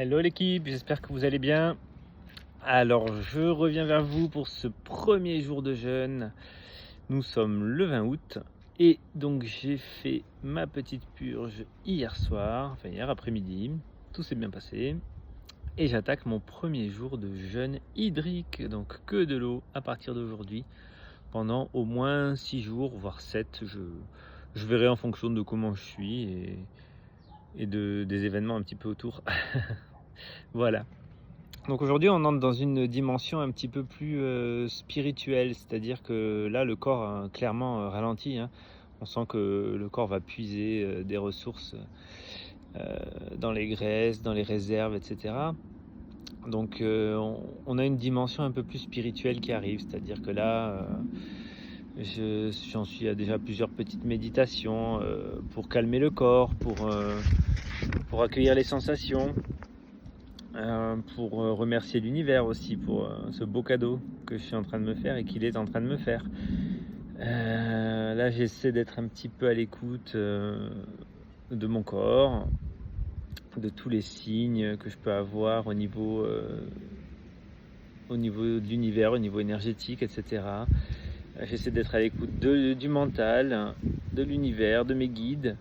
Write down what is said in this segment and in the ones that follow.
Hello l'équipe, j'espère que vous allez bien. Alors je reviens vers vous pour ce premier jour de jeûne. Nous sommes le 20 août et donc j'ai fait ma petite purge hier soir, enfin hier après-midi. Tout s'est bien passé et j'attaque mon premier jour de jeûne hydrique, donc que de l'eau à partir d'aujourd'hui pendant au moins 6 jours, voire 7. Je verrai en fonction de comment je suis et des événements un petit peu autour. Voilà. Donc aujourd'hui, on entre dans une dimension un petit peu plus spirituelle, c'est-à-dire que là, le corps a clairement ralenti, hein. On sent que le corps va puiser des ressources dans les graisses, dans les réserves, etc. Donc on a une dimension un peu plus spirituelle qui arrive, c'est-à-dire que là, j'en suis à déjà plusieurs petites méditations pour calmer le corps, pour accueillir les sensations. Pour remercier l'univers aussi pour ce beau cadeau que je suis en train de me faire et qu'il est en train de me faire. Là, j'essaie d'être un petit peu à l'écoute de mon corps, de tous les signes que je peux avoir au niveau de l'univers, au niveau énergétique, etc. J'essaie d'être à l'écoute du mental, de l'univers, de mes guides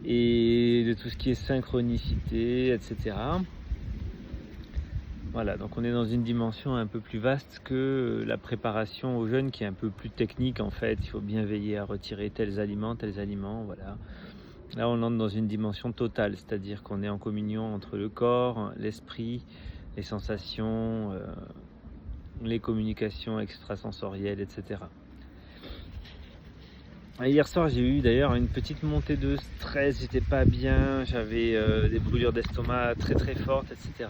et de tout ce qui est synchronicité, etc. Voilà, donc on est dans une dimension un peu plus vaste que la préparation au jeûne qui est un peu plus technique en fait. Il faut bien veiller à retirer tels aliments, voilà. Là, on entre dans une dimension totale, c'est-à-dire qu'on est en communion entre le corps, l'esprit, les sensations, les communications extrasensorielles, etc. Hier soir, j'ai eu d'ailleurs une petite montée de stress, j'étais pas bien, j'avais des brûlures d'estomac très très fortes, etc.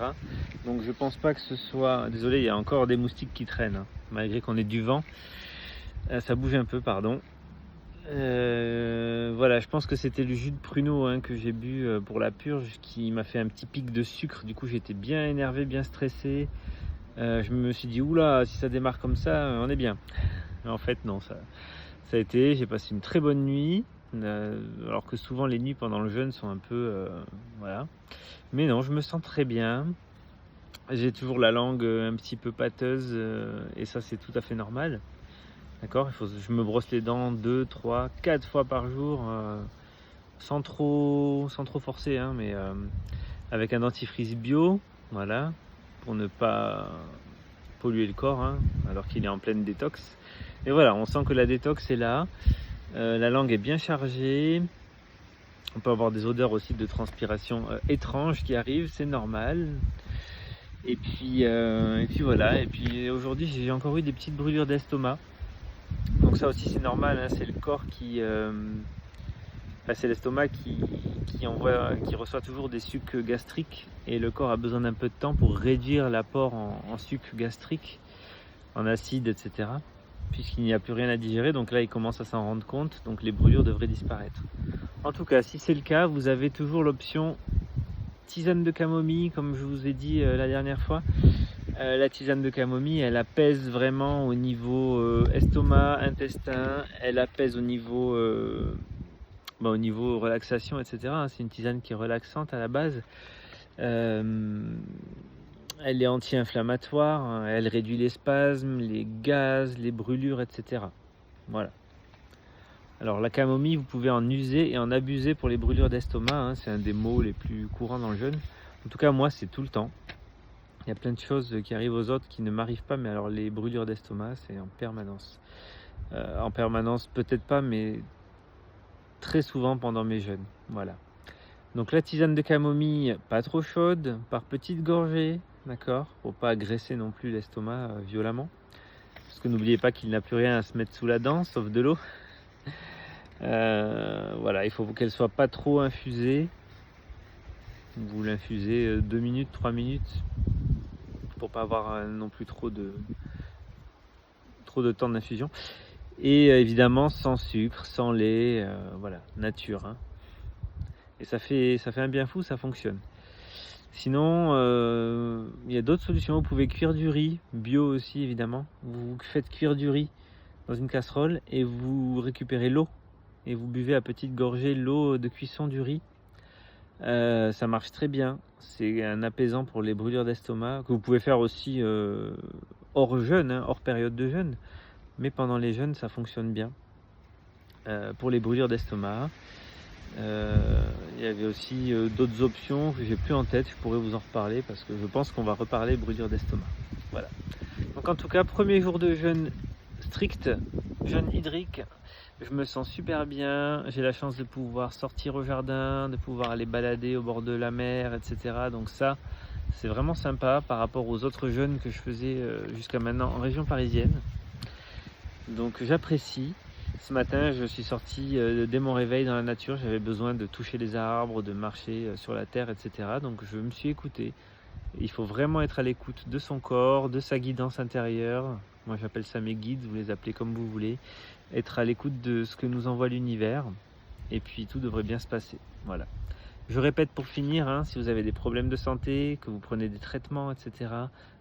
Donc je pense pas que ce soit... Désolé, il y a encore des moustiques qui traînent, hein, malgré qu'on ait du vent. Ça bouge un peu, pardon. Voilà, je pense que c'était le jus de pruneau hein, que j'ai bu pour la purge qui m'a fait un petit pic de sucre. Du coup, j'étais bien énervé, bien stressé. Je me suis dit, oula, si ça démarre comme ça, on est bien. Mais en fait, non, ça a été, j'ai passé une très bonne nuit, alors que souvent les nuits pendant le jeûne sont un peu... voilà. Mais non, je me sens très bien. J'ai toujours la langue un petit peu pâteuse, et ça c'est tout à fait normal. D'accord, je me brosse les dents 2, 3, 4 fois par jour, sans trop forcer, hein, mais avec un dentifrice bio, voilà, pour ne pas polluer le corps, hein, alors qu'il est en pleine détox. Et voilà, on sent que la détox est là. La langue est bien chargée. On peut avoir des odeurs aussi de transpiration étranges qui arrivent, c'est normal. Et puis voilà. Et puis aujourd'hui, j'ai encore eu des petites brûlures d'estomac. Donc ça aussi, c'est normal. Hein, c'est le corps c'est l'estomac qui reçoit toujours des sucs gastriques. Et le corps a besoin d'un peu de temps pour réduire l'apport en sucs gastriques, en acide, etc. Puisqu'il n'y a plus rien à digérer, donc là il commence à s'en rendre compte, donc les brûlures devraient disparaître. En tout cas, si c'est le cas, vous avez toujours l'option tisane de camomille, comme je vous ai dit la dernière fois. La tisane de camomille, elle apaise vraiment au niveau estomac, intestin, elle apaise au niveau relaxation, etc. C'est une tisane qui est relaxante à la base. Elle est anti-inflammatoire, hein, elle réduit les spasmes, les gaz, les brûlures, etc. Voilà. Alors la camomille, vous pouvez en user et en abuser pour les brûlures d'estomac, hein, c'est un des maux les plus courants dans le jeûne. En tout cas, moi, c'est tout le temps. Il y a plein de choses qui arrivent aux autres qui ne m'arrivent pas, mais alors les brûlures d'estomac, c'est en permanence. En permanence, peut-être pas, mais très souvent pendant mes jeûnes. Voilà. Donc la tisane de camomille, pas trop chaude, par petites gorgées, d'accord, pour pas agresser non plus l'estomac violemment. Parce que n'oubliez pas qu'il n'a plus rien à se mettre sous la dent, sauf de l'eau. Voilà, il faut qu'elle soit pas trop infusée. Vous l'infusez 2 minutes, 3 minutes, pour pas avoir non plus trop de temps d'infusion. Et évidemment sans sucre, sans lait, voilà, nature. Hein. Et ça fait un bien fou, ça fonctionne. Sinon, il y a d'autres solutions. Vous pouvez cuire du riz, bio aussi évidemment. Vous faites cuire du riz dans une casserole et vous récupérez l'eau. Et vous buvez à petites gorgées l'eau de cuisson du riz. Ça marche très bien. C'est un apaisant pour les brûlures d'estomac que vous pouvez faire aussi, hors jeûne, hein, hors période de jeûne. Mais pendant les jeûnes, ça fonctionne bien, pour les brûlures d'estomac. Heu, il y avait aussi, d'autres options que j'ai plus en tête. Je pourrais vous en reparler parce que je pense qu'on va reparler brûlures d'estomac. Voilà. Donc en tout cas, premier jour de jeûne strict, jeûne hydrique. Je me sens super bien. J'ai la chance de pouvoir sortir au jardin, de pouvoir aller balader au bord de la mer, et cetera. Donc ça, c'est vraiment sympa par rapport aux autres jeûnes que je faisais, jusqu'à maintenant en région parisienne. Donc j'apprécie. Ce matin, je suis sorti, dès mon réveil dans la nature. J'avais besoin de toucher les arbres, de marcher, sur la terre, et cetera. Donc je me suis écouté. Il faut vraiment être à l'écoute de son corps, de sa guidance intérieure. Moi, j'appelle ça mes guides, vous les appelez comme vous voulez. Être à l'écoute de ce que nous envoie l'univers. Et puis tout devrait bien se passer. Voilà. Je répète pour finir, hein, si vous avez des problèmes de santé, que vous prenez des traitements, etc.,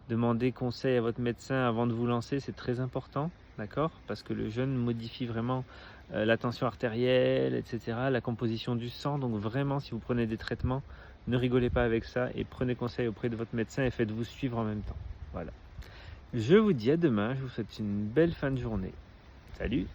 demandez conseil à votre médecin avant de vous lancer, c'est très important, d'accord? Parce que le jeûne modifie vraiment la tension artérielle, etc., la composition du sang. Donc vraiment, si vous prenez des traitements, ne rigolez pas avec ça et prenez conseil auprès de votre médecin et faites-vous suivre en même temps. Voilà. Je vous dis à demain, je vous souhaite une belle fin de journée. Salut!